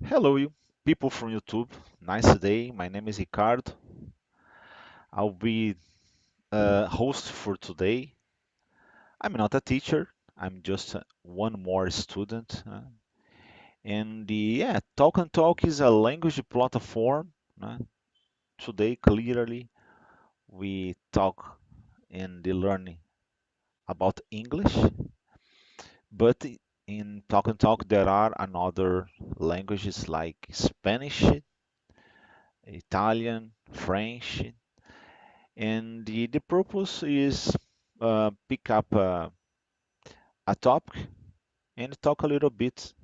Hello, you people from YouTube. Nice day. My name is Ricardo. I'll be host for today. I'm not a teacher. I'm just one more student. And Talk and Talk is a language platform. Today, clearly, we talk and learn about English, but in Talk and Talk there are another languages like Spanish, Italian, French, and the purpose is pick up a topic and talk a little bit.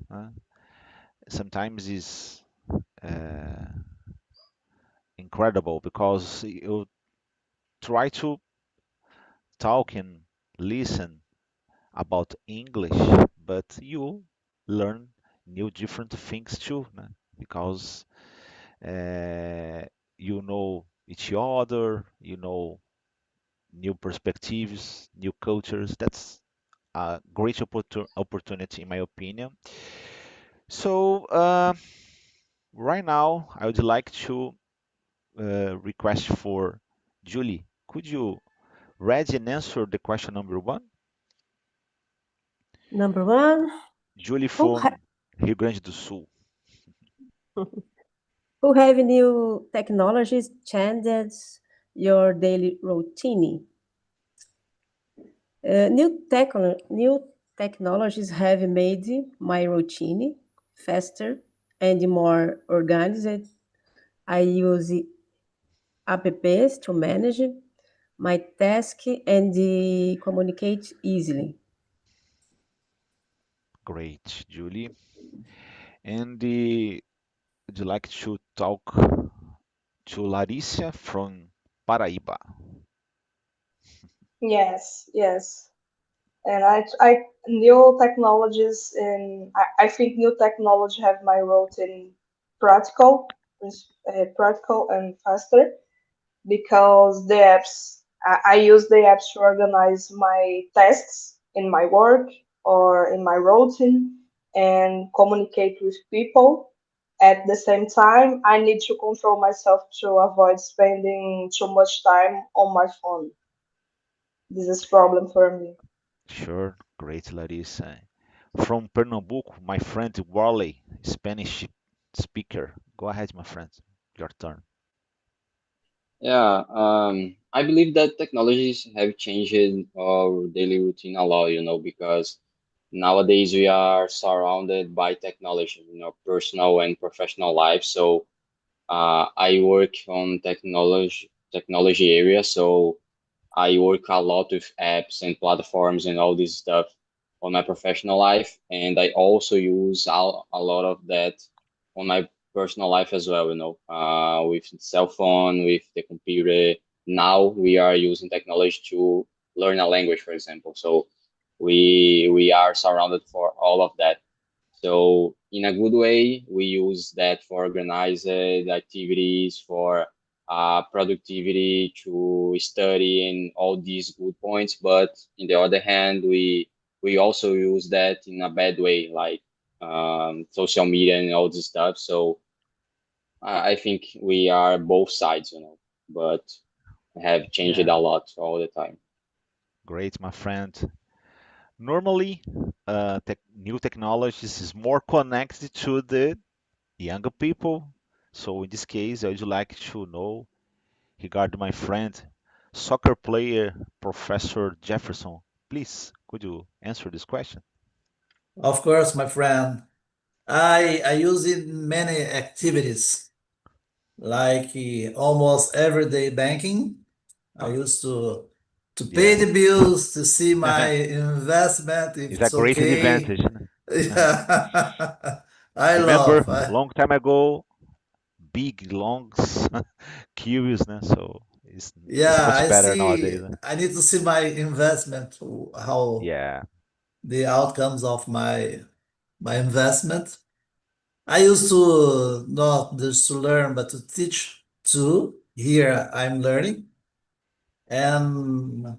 Sometimes is uh, incredible because you try to talk and listen about English, but you learn new different things too, né? Because uh, you know each other, you know new perspectives, new cultures. That's a great opportunity, in my opinion. So, right now, I would like to request for Julie. Could you read and answer the question number one? Number one, Julie who ha- from Rio Grande do Sul. who have new technologies changed your daily routine? New technologies have made my routine faster and more organized. I use apps to manage my task and communicate easily. Great, Julie. And would you like to talk to Larissa from Paraíba? Yes, yes. And new technologies I think new technology have my routine practical, practical and faster because I use the apps to organize my tasks in my work or in my routine and communicate with people. At the same time, I need to control myself to avoid spending too much time on my phone. This is problem for me. Sure, great, Larissa. From Pernambuco, my friend Wally, Spanish speaker. Go ahead, my friend. Your turn. Yeah, I believe that technologies have changed our daily routine a lot, because nowadays we are surrounded by technology, personal and professional life. So I work on technology area, so I work a lot with apps and platforms and all this stuff on my professional life, and I also use a lot of that on my personal life as well. With the cell phone, with the computer. Now we are using technology to learn a language, for example. So we are surrounded for all of that. So in a good way, we use that for organized activities, for productivity, to study, and all these good points. But in the other hand, we also use that in a bad way, like social media and all this stuff. So I think we are both sides, but have changed Yeah, a lot all the time. great, my friend. Normally, new technologies is more connected to the younger people. So in this case, I would like to know regarding my friend, soccer player, Professor Jefferson. Please, could you answer this question? Of course, my friend. I use it in many activities, like almost everyday banking. I used to pay Yeah, the bills, to see my investment, if it's a it's great okay. advantage. Uh, Yeah, I Remember, love. long time ago, big longs queues, né? So it's Yeah, much I better nowadays. see. I need to see my investment, how Yeah, the outcomes of my investment. I used to not just to learn, but to teach too. Here I'm learning, and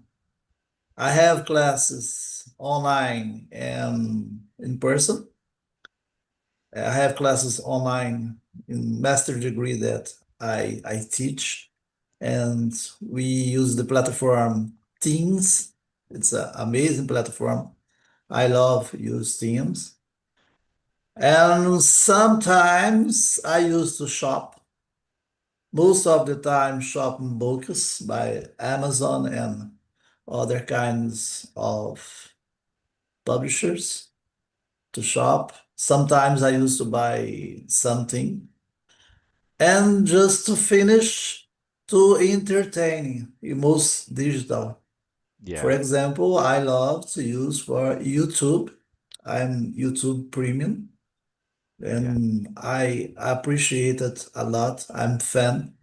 I have classes online and in person. I have classes online in master degree that I teach, and we use the platform Teams. It's an amazing platform. I love use Teams. And sometimes I used to shop. Most of the time, shopping books by Amazon and other kinds of publishers to shop. Sometimes I used to buy something. And just to finish, to entertain, most digital. For Yeah, example, I love to use for YouTube. I'm YouTube Premium, yeah, and I appreciate it a lot. I'm fan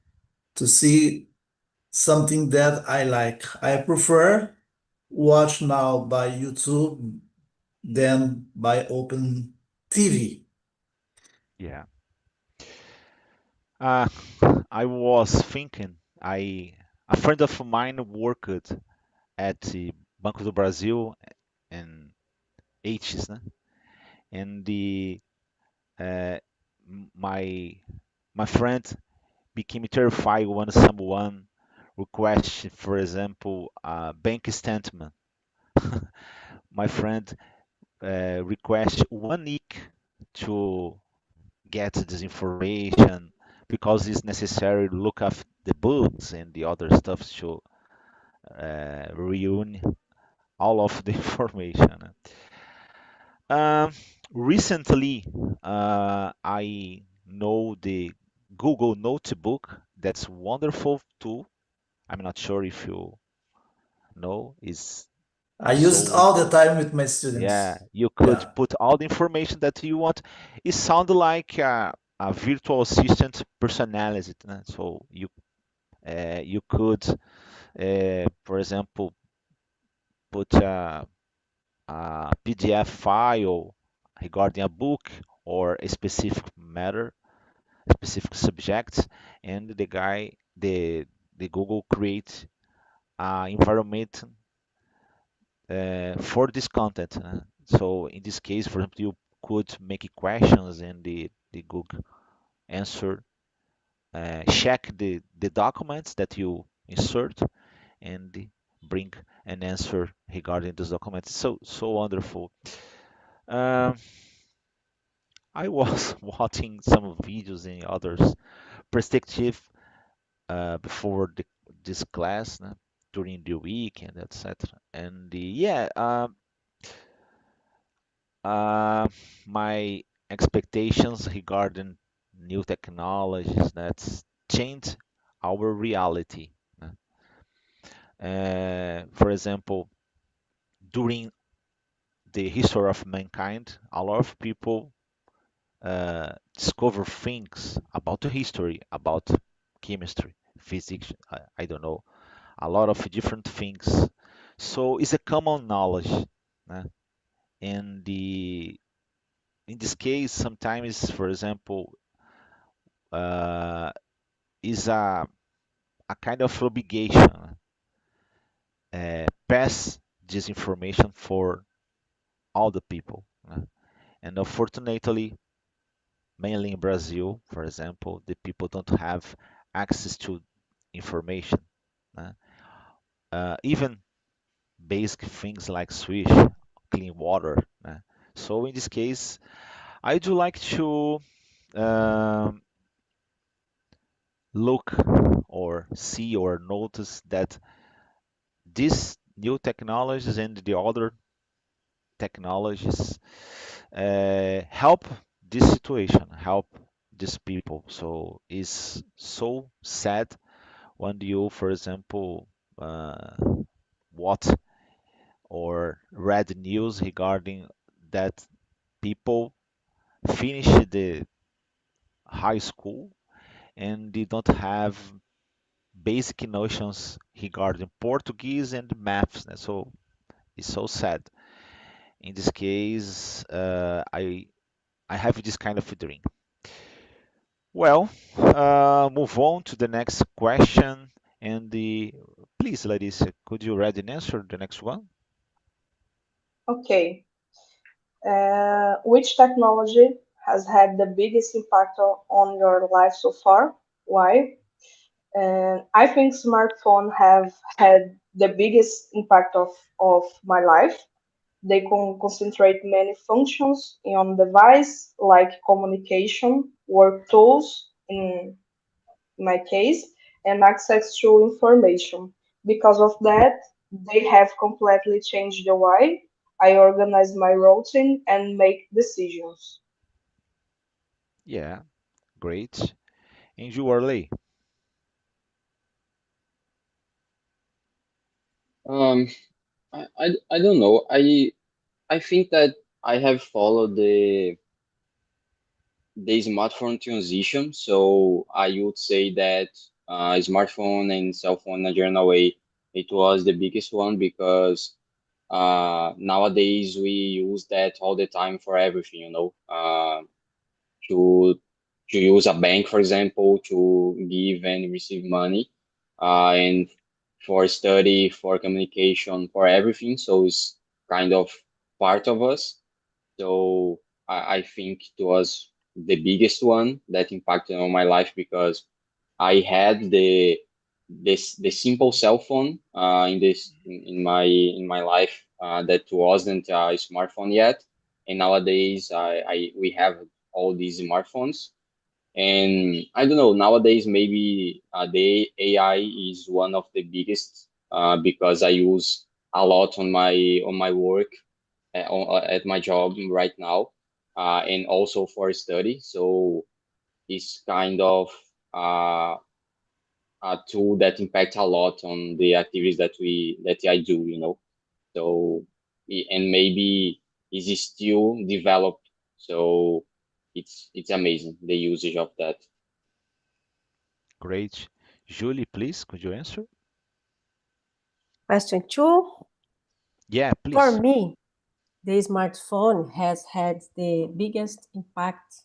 to see something that I like. I prefer watch now by YouTube than by open TV. yeah. Uh, I was thinking, a friend of mine worked at the Banco do Brasil and H's, né? And uh, my my friend became terrified when someone requests, for example, a bank statement. My friend requests 1 week to get this information because it's necessary to look up the books and the other stuff to reunion all of the information. Um, Recently, I know the Google Notebook. That's wonderful too. I'm not sure if you know. Is I use it so all the time with my yeah. students. You could Yeah. put all the information that you want. It sounds like a virtual assistant personality. So you could, for example, put a PDF file regarding a book or a specific matter, a specific subject, and the Google create an environment for this content. So in this case, for example, you could make questions and the Google answer, check the documents that you insert and bring an answer regarding those documents. So wonderful. Um, I was watching some videos in others perspective before this class during the week and etc. And yeah, uh, my expectations regarding new technologies that change our reality. For example, during the history of mankind, a lot of people discover things about the history, about chemistry, physics, I don't know, a lot of different things. So it's a common knowledge. uh, And in this case, sometimes, for example, uh, is a kind of obligation pass this information for all the people. And unfortunately, mainly in Brazil, for example, the people don't have access to information. uh, Even basic things like switch, clean water. So in this case, I do like to um, look or see or notice that these new technologies and the other technologies help this situation, help these people. So it's so sad when you, for example, uh, what or read news regarding that people finish the high school and they don't have basic notions regarding Portuguese and maths. So it's so sad. In this case, I have this kind of dream. Well, move on to the next question. And please, Larissa, could you read and answer the next one? Okay. Which technology has had the biggest impact on your life so far? Why? And I think smartphones have had the biggest impact of my life. They can concentrate many functions on device like communication, work tools in my case, and access to information. Because of that, they have completely changed the way I organize my routine and make decisions. Yeah, great. And you, Arley? Um, I don't know. I think that I have followed the smartphone transition. So I would say that smartphone and cell phone in a general way, it was the biggest one because nowadays we use that all the time for everything, to use a bank, for example, to give and receive money, and for study, for communication, for everything. So it's kind of part of us. So I think it was the biggest one that impacted on my life because I had the simple cell phone in my life that wasn't a smartphone yet, and nowadays we have all these smartphones, and I don't know, nowadays maybe the AI is one of the biggest because I use a lot on my work at my job right now, and also for study. So it's kind of uh, a tool that impacts a lot on the activities that I do. So and maybe is still developed. So it's amazing the usage of that. Great. Julie, please, could you answer? Question 2. Yeah, For please. me, the smartphone has had the biggest impact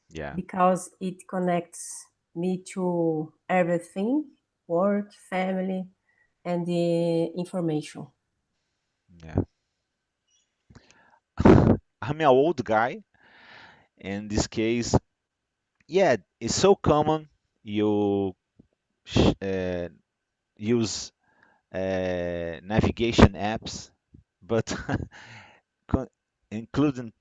Yeah, because it connects me to everything, work, family, and the information. yeah. I'm an old guy. In this case, yeah, it's so common. You use navigation apps, but co- including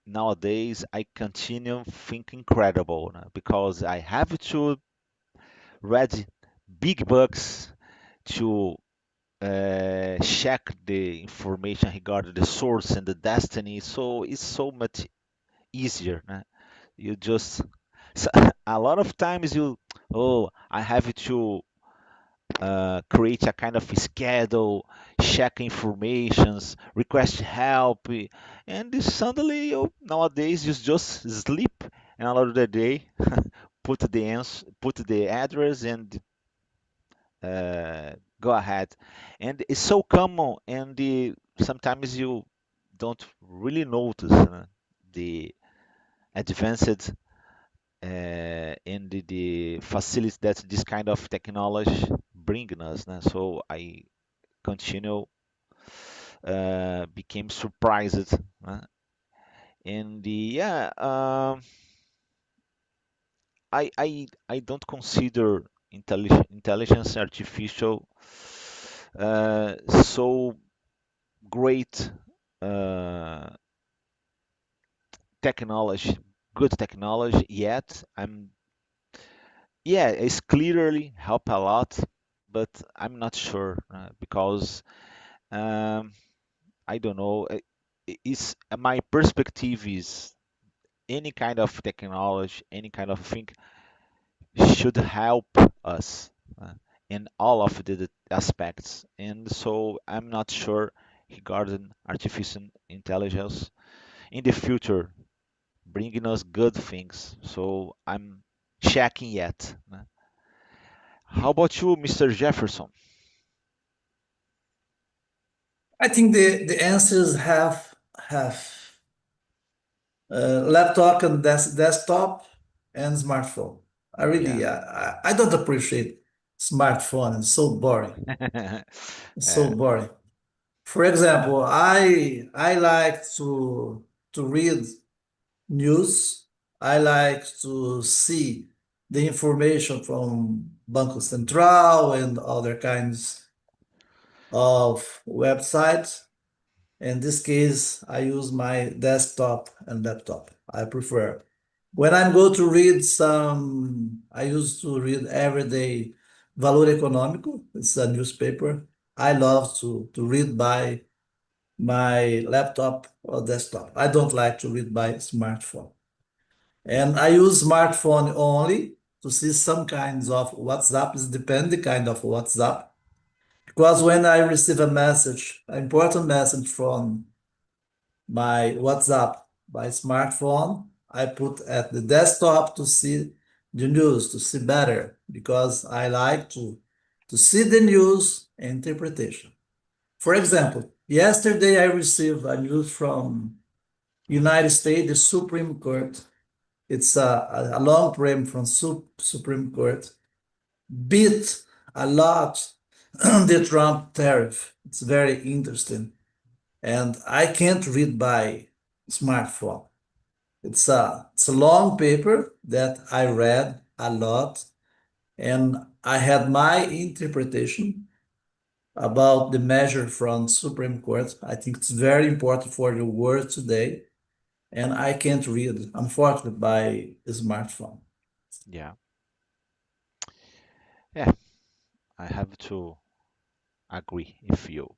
nowadays, I continue think incredible because I have to read big books to check the information regarding the source and the destiny. So it's so much easier. You just so, a lot of times oh, I have to create a kind of schedule, check informations, request help, and this suddenly nowadays you just sleep and along the day put the address and go ahead. And it's so common, and sometimes you don't really notice the advanced and the facilities that this kind of technology bring us. So I continue became surprised. And yeah, I don't consider intelligence artificial so great uh, technology, good technology yet. Yeah, it's clearly help a lot, but I'm not sure because um, I don't know. Is my perspective is any kind of technology, any kind of thing should help us uh, in all of the aspects. And so I'm not sure regarding artificial intelligence in the future bringing us good things. So I'm checking yet. How about you, Mr. Jefferson? I think the answers have laptop and desktop and smartphone. I Yeah. really I don't appreciate smartphone. It's so boring. It's Uh, so boring. For example, I like to read news. I like to see the information from Banco Central and other kinds of websites. In this case, I use my desktop and laptop. I prefer. When I'm going to read I used to read every day Valor Econômico. It's a newspaper. I love to read by my laptop or desktop. I don't like to read by smartphone. And I use smartphone only to see some kinds of WhatsApp. It depends the kind of WhatsApp. Because when I receive a message, an important message from my WhatsApp by smartphone, I put at the desktop to see the news, to see better, because I like to see the news interpretation. For example, yesterday I received a news from United States, the Supreme Court. It's a long frame from Supreme Court beat a lot the Trump tariff. It's very interesting. And I can't read by smartphone. It's a long paper that I read a lot, and I had my interpretation about the measure from Supreme Court. I think it's very important for the world today, and I can't read, unfortunately, by a smartphone. Yeah. Yeah, I have to agree with you.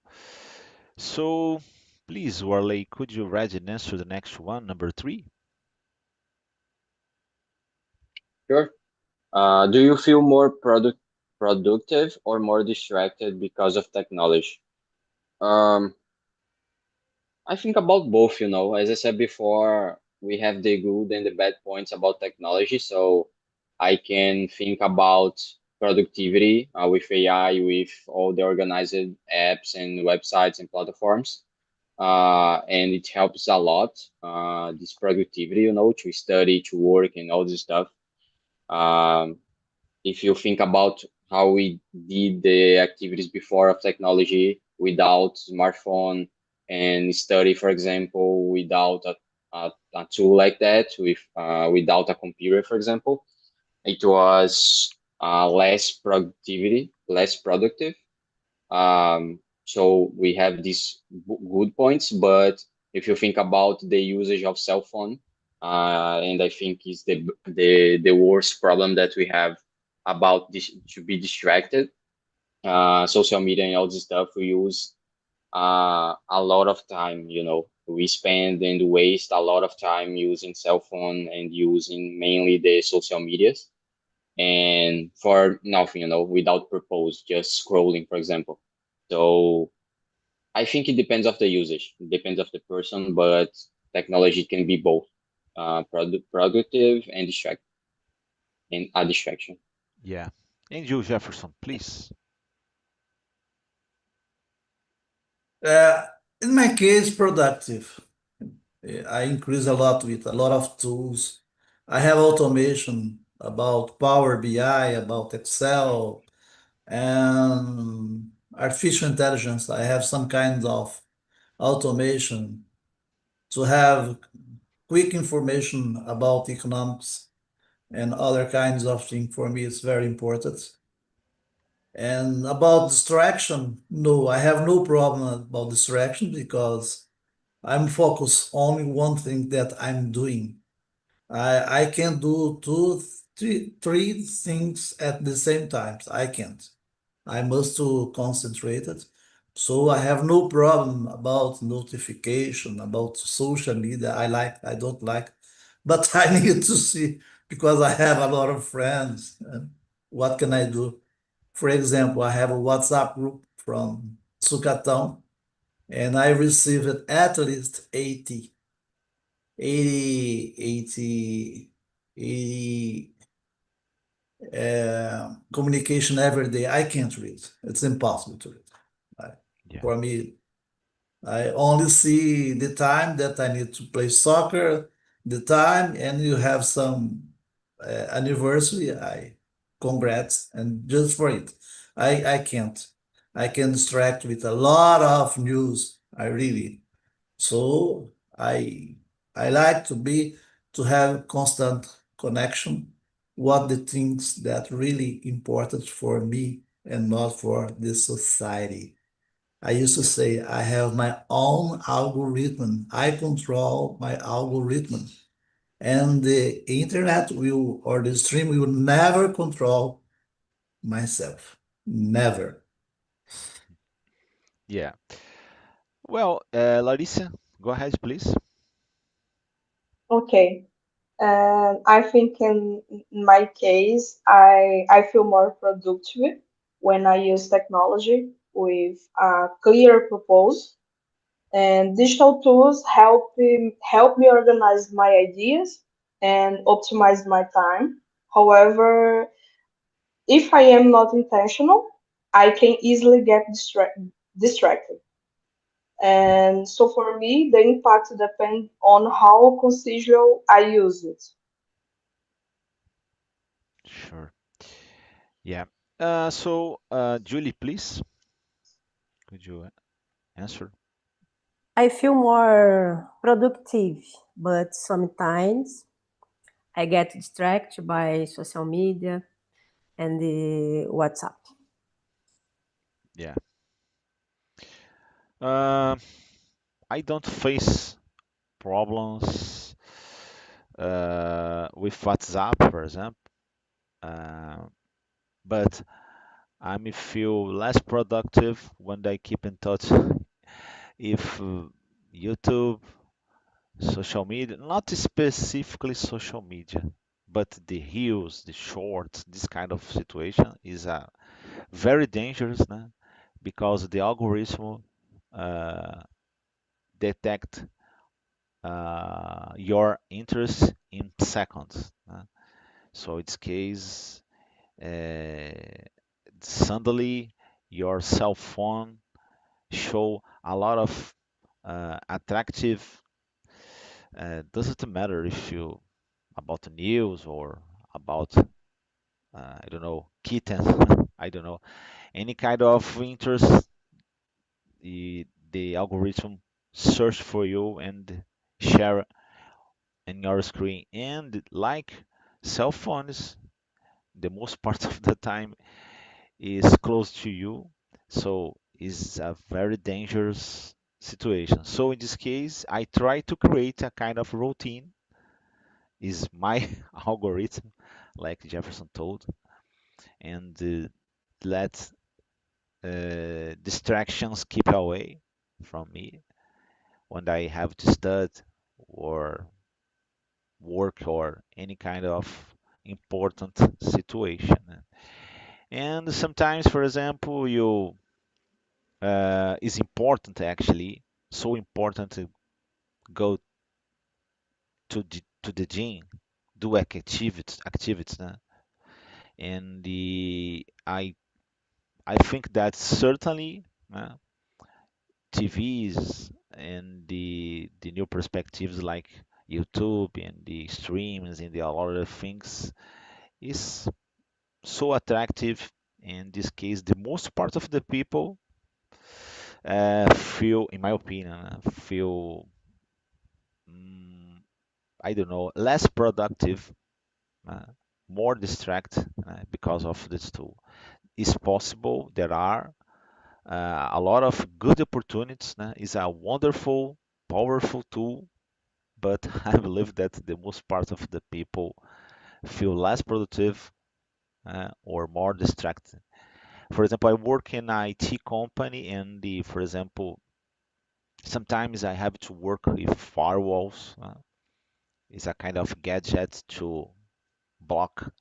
So, please, Warley, could you read and answer the next one, number 3? Sure. Do you feel more productive or more distracted because of technology? Um, I think about both, you know. As I said before, we have the good and the bad points about technology. So I can think about productivity with AI, with all the organized apps and websites and platforms. And it helps a lot, this productivity, you know, to study, to work, and all this stuff. Um, if you think about how we did the activities before of technology without smartphone and study, for example, without a tool like that, without a computer, for example, it was less productive. So we have these good points, but if you think about the usage of cell phone, and I think is the worst problem that we have about this to be distracted. Social media and all this stuff we use a lot of time. You know, we spend and waste a lot of time using cell phone and using mainly the social medias, and for nothing, you know, without purpose, just scrolling, for example. So I think it depends of the usage, it depends of the person, but technology can be both productive and a distraction. Yeah. And you, Jefferson, please. Uh, in my case, productive. I increase a lot with a lot of tools. I have automation about Power BI, about Excel, and artificial intelligence. I have some kinds of automation to have quick information about economics and other kinds of things. For me, it's very important. And about distraction, no, I have no problem about distraction because I'm focused on one thing that I'm doing. I can do three things at the same time. I can't. I must to concentrate it. So I have no problem about notification, about social media. I don't like, but I need to see because I have a lot of friends. And what can I do? For example, I have a WhatsApp group from Sucatão, and I received at least 80 communication every day. I can't read. It's impossible to read. Yeah. For me, I only see the time that I need to play soccer, the time, and you have some anniversary. I congrats, and just for it, I can't. I can distract with a lot of news. I really. So I like to be to have constant connection, what the things that really important for me and not for the society. I used to say I have my own algorithm. I control my algorithm. And the internet will, or the stream will never control myself. Never. Yeah. Well, Larissa, go ahead, please. Okay. I think in my case, I feel more productive when I use technology with a clear purpose. And digital tools help me organize my ideas and optimize my time. However, if I am not intentional, I can easily get distracted. And so for me, the impact depends on how conscious I use it. Sure. Yeah. Julie, please, could you answer? I feel more productive, but sometimes I get distracted by social media and the WhatsApp. Yeah. Uh, I don't face problems with WhatsApp, for example, uh, but I may feel less productive when I keep in touch if YouTube, social media, not specifically social media, but the reels, the shorts, this kind of situation is very dangerous, né? Because the algorithm uh, detect your interest in seconds. So it's case uh, suddenly your cell phone show a lot of attractive. Doesn't matter if you about the news or about I don't know kittens. I don't know any kind of interest. The algorithm search for you and share in your screen. And like cell phones, the most part of the time is close to you, so it's a very dangerous situation. So in this case, I try to create a kind of routine. Is my algorithm, like Jefferson told, and let distractions keep away from me when I have to study or work or any kind of important situation. And sometimes, for example, you is important actually, so important to go to the gym, do activities, né? And I think that certainly TVs and the new perspectives like YouTube and the streams and the a lot of things is so attractive. In this case, the most part of the people feel, in my opinion, feel mm, I don't know, less productive, uh, more distracted because of this tool. It's possible there are a lot of good opportunities. It's a wonderful, powerful tool, but I believe that the most part of the people feel less productive or more distracted. For example, I work in an IT company, and for example, sometimes I have to work with firewalls. It's a kind of gadget to block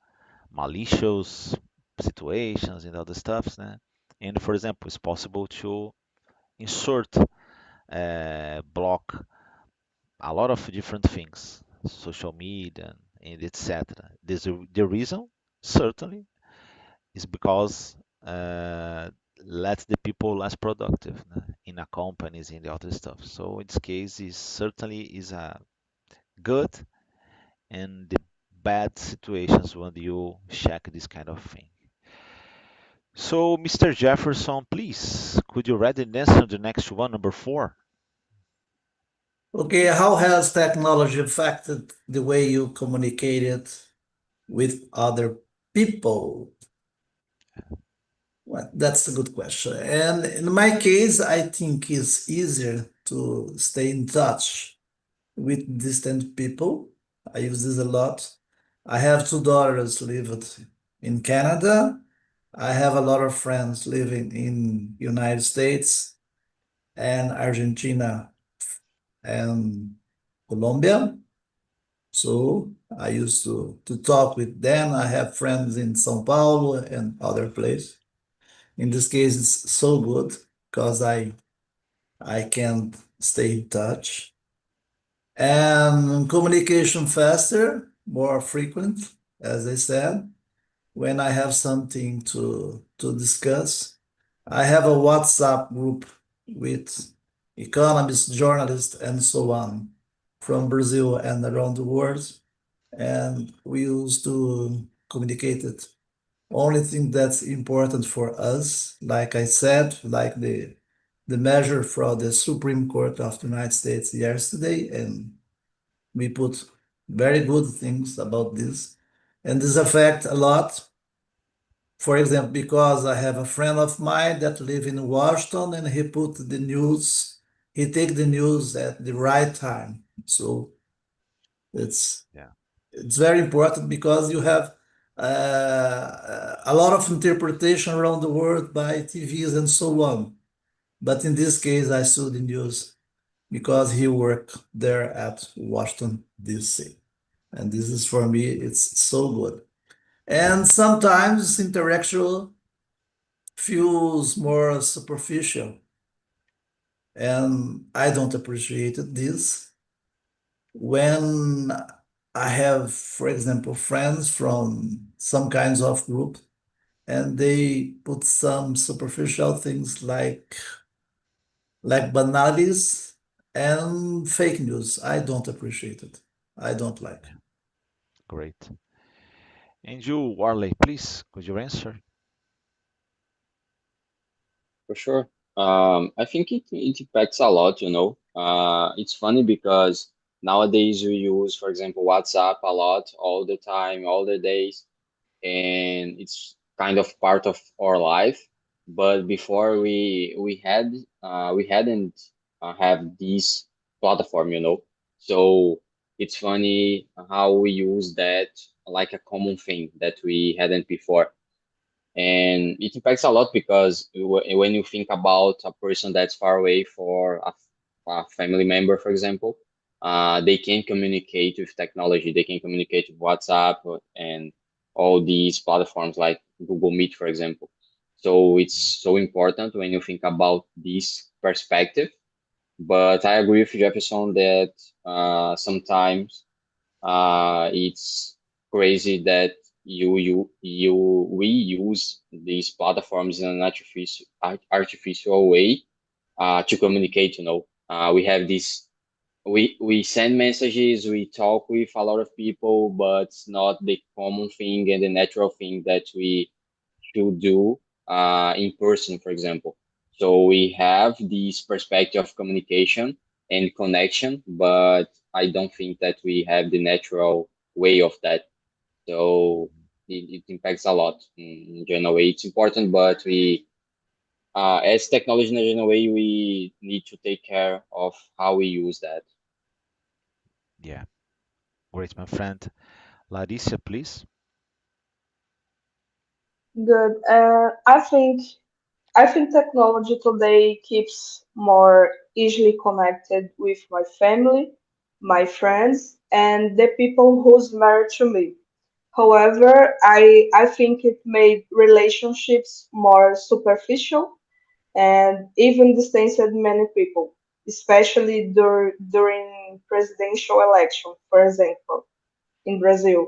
malicious situations and other stuffs, né? And for example, it's possible to insert, block a lot of different things, social media and etc. The reason certainly is because let the people less productive, né? In a companies and the other stuff. So in this case, is certainly is a good and the bad situations when you check this kind of thing. So, Mr. Jefferson, please, could you read and answer the next one, number 4? Okay, how has technology affected the way you communicated with other people? Well, that's a good question. And in my case, I think it's easier to stay in touch with distant people. I use this a lot. I have two daughters living in Canada. I have a lot of friends living in United States and Argentina and Colombia. So I used to talk with them. I have friends in São Paulo and other places. In this case, it's so good because I can stay in touch and communication faster, more frequent, as I said. When I have something to discuss, I have a WhatsApp group with economists, journalists, and so on from Brazil and around the world. And we used to communicate it. Only thing that's important for us, like I said, like the measure for the Supreme Court of the United States yesterday, and we put very good things about this. And this affect a lot. For example, because I have a friend of mine that live in Washington and he put the news, he take the news at the right time. So it's Yeah, it's very important because you have a lot of interpretation around the world by TVs and so on. But in this case, I saw the news because he worked there at Washington, D.C. And this is for me, it's so good. And sometimes intellectual feels more superficial. And I don't appreciate this when I have, for example, friends from some kinds of group and they put some superficial things like banalities and fake news. I don't appreciate it. I don't like. great. And you, Warley, please, could you answer? For sure. I think it impacts a lot, you know. It's funny because nowadays we use, for example, WhatsApp a lot, all the time, all the days, and it's kind of part of our life. But before we hadn't have this platform, you know. So it's funny how we use that like a common thing that we hadn't before, and it impacts a lot because when you think about a person that's far away for a family member, for example, they can communicate with technology, they can communicate with WhatsApp and all these platforms like Google Meet, for example. So it's so important when you think about this perspective. But I agree with Jefferson that sometimes it's crazy that we use these platforms in an artificial way to communicate. You know, we have this. We send messages, we talk with a lot of people, but it's not the common thing and the natural thing that we should do in person, for example. So we have this perspective of communication and connection, but I don't think that we have the natural way of that. So it impacts a lot in general way. It's important, but as technology in a general way, we need to take care of how we use that. Yeah, great, my friend. Larissa, please. Good. I think technology today keeps more easily connected with my family, my friends, and the people who's married to me. However, I think it made relationships more superficial and even distanced many people, especially during presidential election, for example, in Brazil.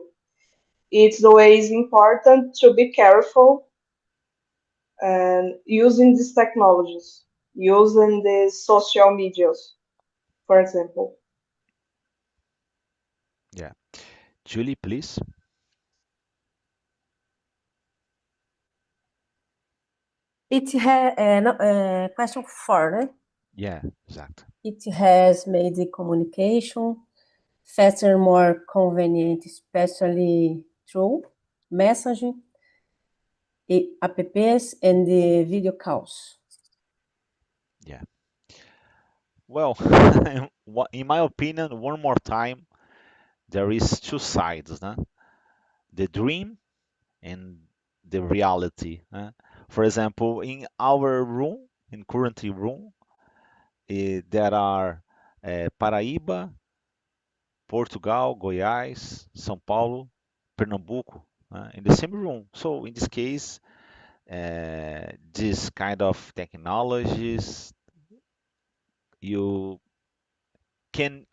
It's always important to be careful and using these technologies, using the social medias, for example. Yeah. Julie, please. It question 4, né? Yeah, exactly. It has made the communication faster and more convenient, especially through messaging, apps, and the video calls. Yeah. Well, in my opinion, one more time, there is two sides, huh? The dream and the reality. Huh? For example, in our room, in current room, there are Paraíba, Portugal, Goiás, São Paulo, Pernambuco, in the same room. So in this case, this kind of technologies, you can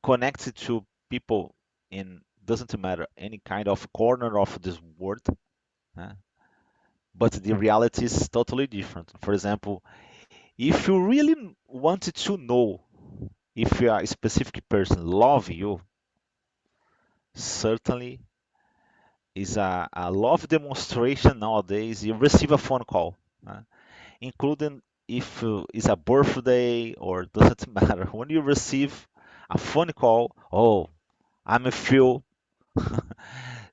connect it to people in doesn't matter any kind of corner of this world, uh, but the reality is totally different. For example, if you really wanted to know if a specific person love you, certainly is a love demonstration nowadays. You receive a phone call, uh, including if it's a birthday or doesn't matter. When you receive a phone call, oh, I'm feel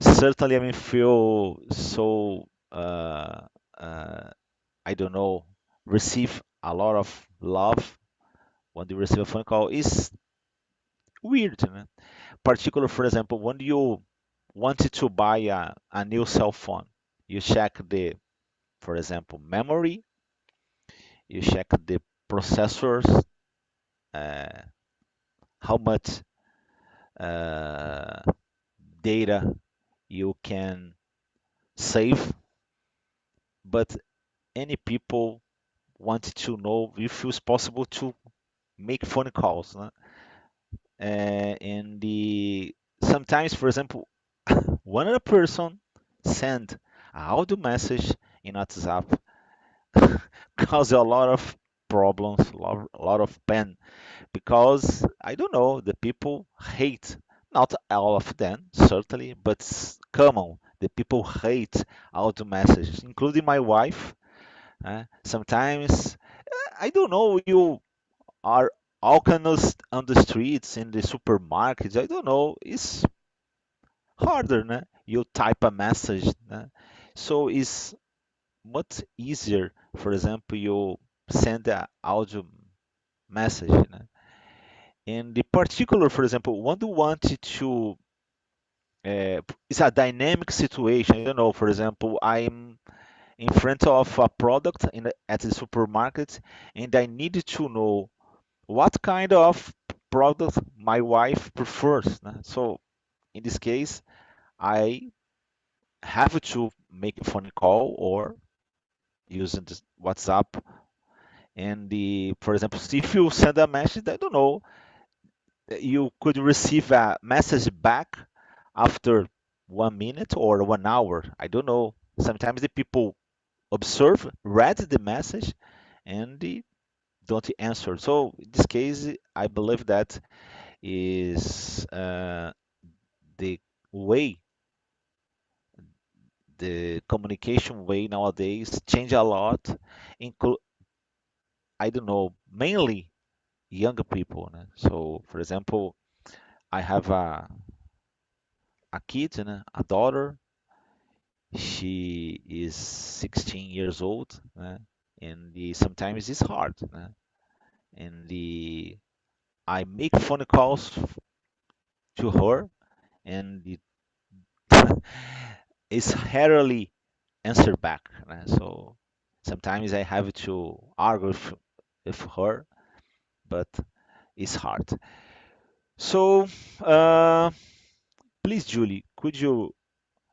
certainly I feel so uh, I don't know, receive a lot of love when you receive a phone call is weird. Particular, for example, when you wanted to buy a new cell phone, you check the, for example, memory, you check the processors, uh, how much uh, data you can save, but any people want to know if it's possible to make phone calls. And the sometimes, for example, one other person send an audio message in WhatsApp cause a lot of problems, a lot of pain because I don't know, the people hate, not all of them certainly, but common. The people hate audio messages, including my wife. Sometimes I don't know, you are walking on the streets in the supermarkets. I don't know, it's harder, né? You type a message, né? So it's much easier. For example, you send an audio message, né? In the particular, for example, when you want to, it's a dynamic situation. I don't know. For example, I'm in front of a product at the supermarket, and I need to know what kind of product my wife prefers, né? So in this case, I have to make a phone call or using this WhatsApp. And for example, if you send a message, I don't know, you could receive a message back after 1 minute or 1 hour. I don't know. Sometimes the people observe, read the message, and they don't answer. So in this case, I believe that is the way, the communication way nowadays change a lot. Include, I don't know, mainly younger people, né? So, for example, I have a kid, né? A daughter. She is 16 years old, né? And sometimes it's hard, né? And I make phone calls to her, and it's rarely answer back, né? So sometimes I have to argue with her, but it's hard. So, please, Julie, could you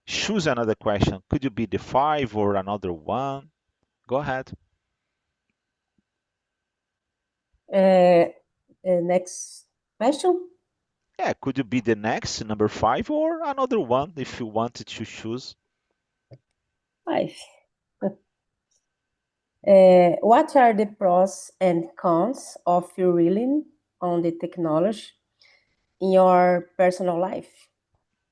choose another question? Could you be the five or another one? Go ahead. Next question. Yeah, could you be the next, number five, or another one if you wanted to choose? 5. What are the pros and cons of relying on the technology in your personal life?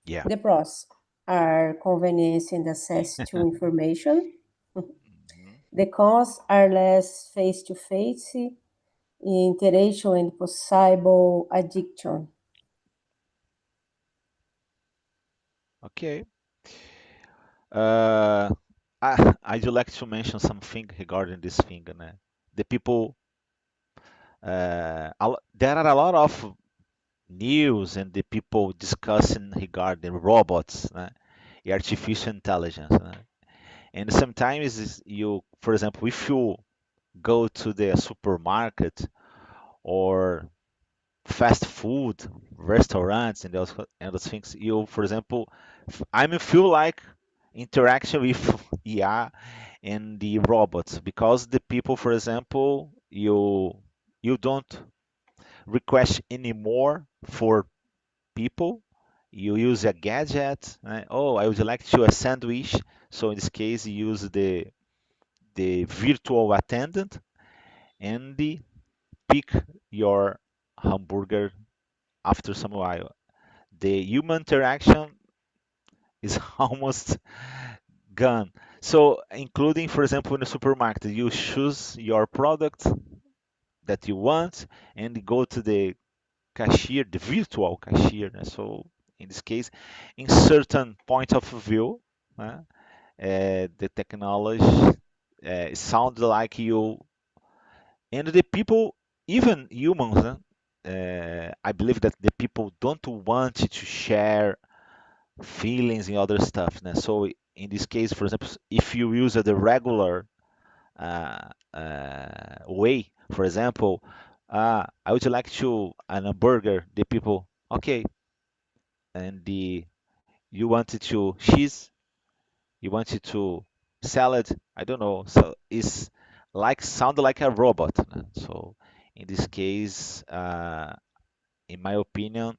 Yeah. The pros are convenience and access to information. Mhm. The cons are less face-to-face interaction and possible addiction. Okay. I'd like to mention something regarding this thing, né? The people, there are a lot of news and the people discussing regarding robots, né? E artificial intelligence, né? And sometimes you, for example, if you go to the supermarket or fast food restaurants and those things, you, for example, I feel like interaction with AI and the robots because the people, for example, you don't request anymore for people. You use a gadget. Right? Oh, I would like to a sandwich. So in this case, you use the virtual attendant and pick your hamburger after some while. The human interaction is almost gone. So including, for example, in the supermarket, you choose your product that you want and go to the cashier, the virtual cashier. Né? So in this case, in certain point of view, né? The technology sounds like you and the people, even humans. I believe that the people don't want to share feelings and other stuff. Né? So in this case, for example, if you use the regular way, for example, I would like to an hamburger. The people, okay, and you wanted to cheese, you wanted to salad. I don't know. So it's like sound like a robot. Né? So in this case, in my opinion,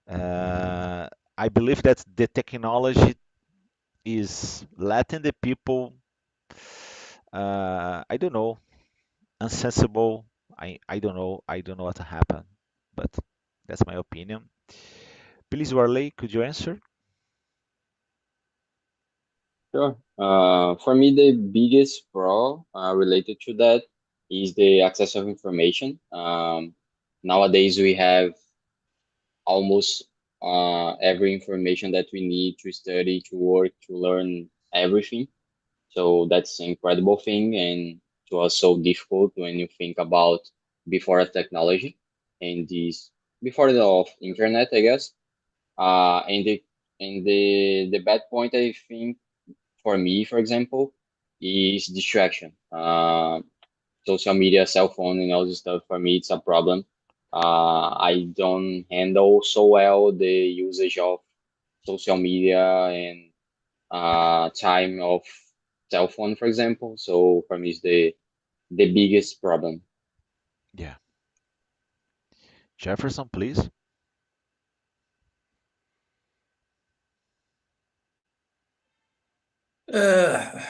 uh, I believe that the technology is letting the people, I don't know, unsensible. I don't know. I don't know what happened, but that's my opinion. Please, Warley, could you answer? Sure. For me, the biggest pro related to that is the access of information. Nowadays, we have almost every information that we need to study, to work, to learn everything. So that's an incredible thing, and it was so difficult when you think about before technology and this before the of internet, I guess. And the bad point I think for me, for example, is distraction. Social media, cell phone, and all this stuff for me, it's a problem. I don't handle so well the usage of social media and time of cell phone, for example. So for me, it's the biggest problem. Yeah. Jefferson, please. Uh,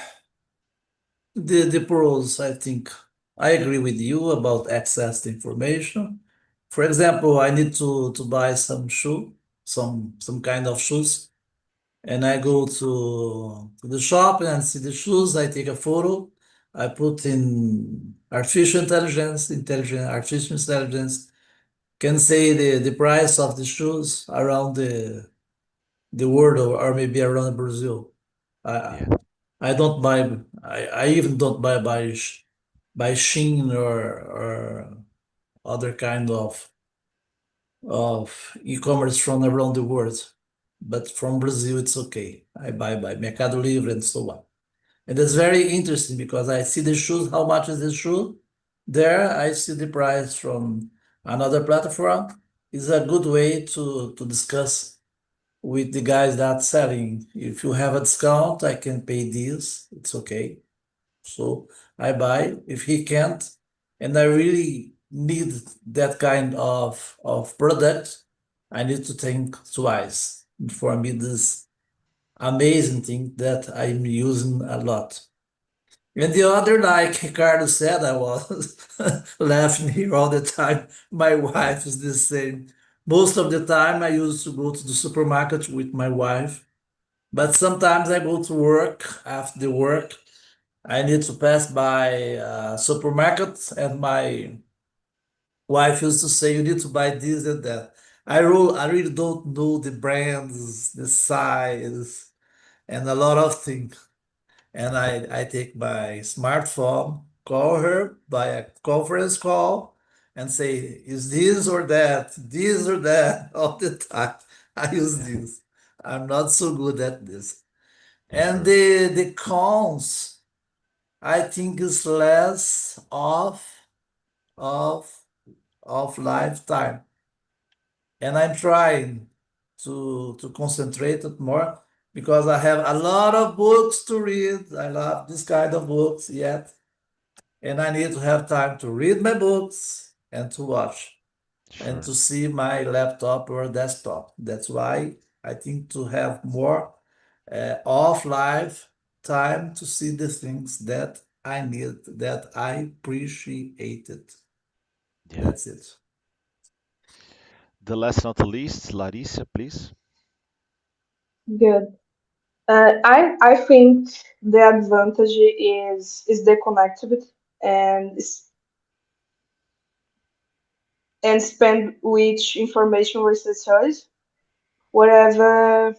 the pros, I think, I agree with you about access to information. For example, I need to buy some shoe, some kind of shoes, and I go to the shop and see the shoes. I take a photo. I put in artificial intelligence can say the price of the shoes around the world or maybe around Brazil. I Yeah. I don't buy. I even don't buy Shein or other kind of e-commerce from around the world. But from Brazil, it's okay. I buy by Mercado Livre and so on. And it's very interesting because I see the shoes, how much is the shoe? There, I see the price from another platform. It's a good way to discuss with the guys that selling. If you have a discount, I can pay this. It's okay. So I buy. If he can't, and I really need that kind of product, I need to think twice. For me, this amazing thing that I'm using a lot. And the other, like Ricardo said, I was laughing here all the time. My wife is the same. Most of the time, I used to go to the supermarket with my wife, but sometimes I go to work. After the work, I need to pass by supermarket, and wife used to say, you need to buy this and that. I really don't know the brands, the size, and a lot of things. And I take my smartphone, call her by a conference call, and say, is this or that, all the time. I use this. I'm not so good at this. And Sure. the cons, I think, is less of of lifetime. And I'm trying to concentrate it more because I have a lot of books to read. I love this kind of books yet, and I need to have time to read my books and to watch and Sure. to see my laptop or desktop. That's why I think to have more off life time to see the things that I need, that I appreciate it. Yeah. That's it. The last not least, Larissa, please. Good. I think the advantage is the connectivity and and spend which information researchers, wherever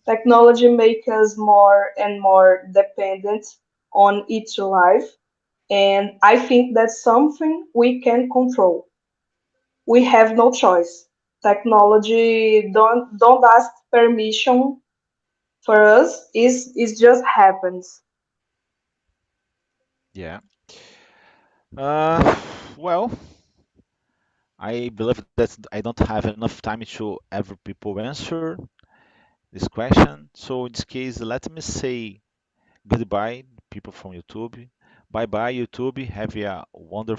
technology make us more and more dependent on each life. And I think that's something we can control. We have no choice. Technology don't ask permission for us. It just happens. Yeah. Uh, well, I believe that I don't have enough time to every people answer this question. So in this case, let me say goodbye, people from YouTube. Bye bye, YouTube. Have a wonderful